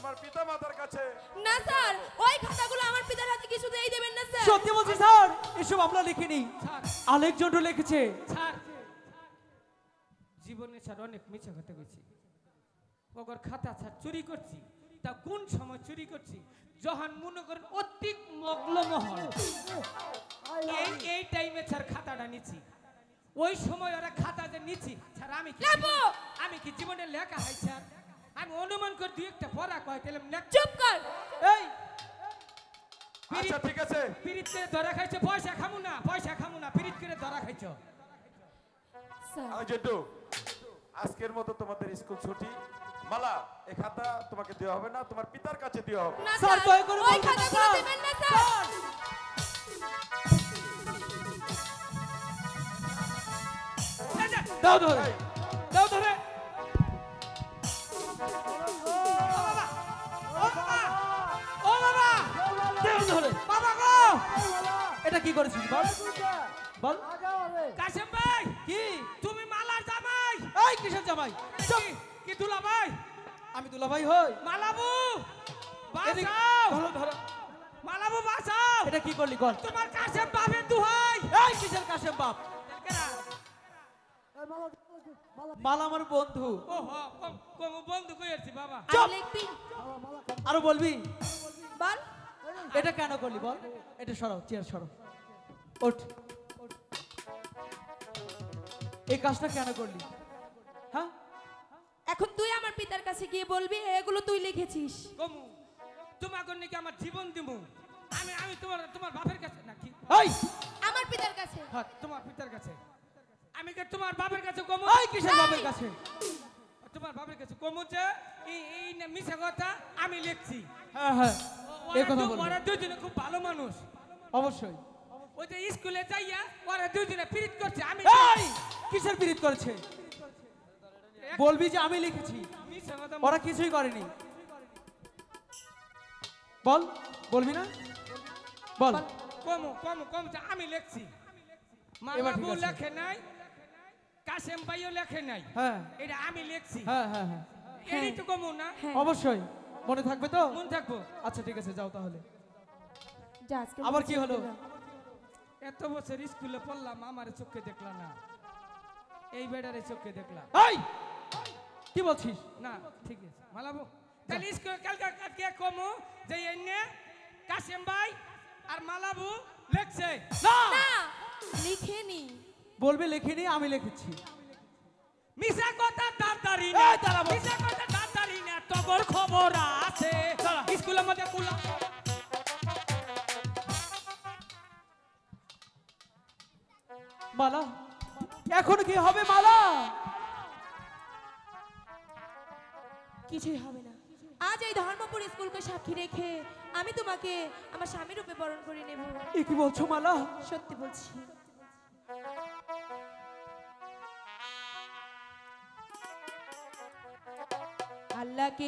তোমার পিতামাতার কাছে। না স্যার, ওই খাতাগুলো আমার পিতার হাতে কিছুতেই দেবেন না স্যার। সত্যি বলছি স্যার, এসব আমরা লিখিনি, আলেকজান্ডার লিখেছে। স্যার জীবনে স্যার অনেক মিথ্যা কথা কইছি। ওগর খাতা স্যার চুরি করছি, তা কোন সময় চুরি করছি? যখন মনে করেন অতিক মগলমহল এই টাইমে স্যার খাতাটা নিচ্ছি। ওই সময় ওরা খাতা যে নিচ্ছি স্যার, আমি কি জীবনে লেখা হয় স্যার? আমি অনুমান করে দুই একটা পড়া কয় তাহলে চুপ কর। এই আচ্ছা ঠিক আছে, পিরিত করে ধরা খাইছো, পয়সা খামু না, পয়সা খামু না, পিরিত করে ধরা খাইছো। আমি জেঠু, আজকের মতো তোমাদের স্কুল ছুটি। মালা, এই খাতা তোমাকে দেওয়া হবে না, তোমার পিতার কাছে দেওয়া হবে। না স্যার, স্যার, দয়া করে ওই বলবেন না, খাতাগুলো স্যার। দেবেন না স্যার। দাও ধরে, দাও ধরে। ও বাবা, দাও ধরে। বাবা গো, এটা কি করেছিস বল, বল। কাশেম ভাই, কি তুমি মালার জামাই? এই কিসের জামাই? কি দুলা ভাই? আমি দুলাভাই হই। মালাবু এদিকে বাঁচাও, ধরো, ধরো। মালাবু বাঁচাও, এটা কি করলি কর? তোমার কাশেম বাপের দুহাই। এই কিসের কাশেম বাপ? মালা আমার বন্ধু। ও হ, কম বন্ধু কইছি বাবা। চুপ। লিখবি আরো বলবি? বল। এটা কেন করলি বল? এটা সরাও, চেয়ার সরাও, ওঠ। এই কাজটা কেন করলি? হ্যাঁ, এখন তুই আমার পিতার কাছে গিয়ে বলবি এগুলো তুই লিখেছিস। কমু তোমাকে নাকি আমার জীবন দিমু। আমি তোমার বাপের কাছে নাকি? এই আমার পিতার কাছে। হ্যাঁ, তোমার পিতার কাছে। আমি কি তোমার বাপের কাছে কমু? এই কিসের বাপের কাছে? তোমার বাপের কাছে কমু যে এই না মিছা কথা আমি লিখছি। হ্যাঁ হ্যাঁ, এই কথা বলবি। ওরা দুজনে খুব ভালো মানুষ। অবশ্যই। ওই যে স্কুলে যাইয়া ওরা দুজনে পিরিত করছে। আমি এই কিসের বিরোধ করেছে? বলবি যে আমি লিখেছি। মিছা কথা ওরা কিছুই করেনি। বল, বলবি না? বল। কমু যে আমি লিখছি। এবার ঠিক মালাবু আছে। লেখে নাই, কাশেম ভাইও লেখে নাই, হ্যাঁ এটা আমি লিখছি। হ্যাঁ হ্যাঁ হ্যাঁ, এই তো কমু না? হ্যাঁ। অবশ্যই। মনে থাকবে তো? মন থাকবো। আচ্ছা ঠিক আছে, যাও তাহলে। যা, আজকে আবার কি হলো? এত বছর স্কুলে পড়লাম, আমার চোখে দেখলা না, এই বেড়ারে চোখে দেখলাম এই কি বলছিস? না। ঠিক আছে মালাবু, তাহলে স্কুলে কালকে কমু যে এনে কাশেম ভাই আর মালাবু লেখছে। না, না, লিখেনি। বলবে লেখিনি, আমি লিখেছি। মিছা কথা দাঁড়ারি না, এই দাঁড়া বল। মিছা কথা দাঁড়ারি না, তগর খবর আছে স্কুলের মধ্যে কুলা। মালা, এখন কি হবে মালা? কিছুই হবে না। আজ এই ধর্মপুর স্কুলকে সাক্ষী রেখে আমি তোমাকে আমার স্বামী রূপে বরণ করে নেব। এ কি বলছো মালা? সত্যি বলছি। আল্লাহকে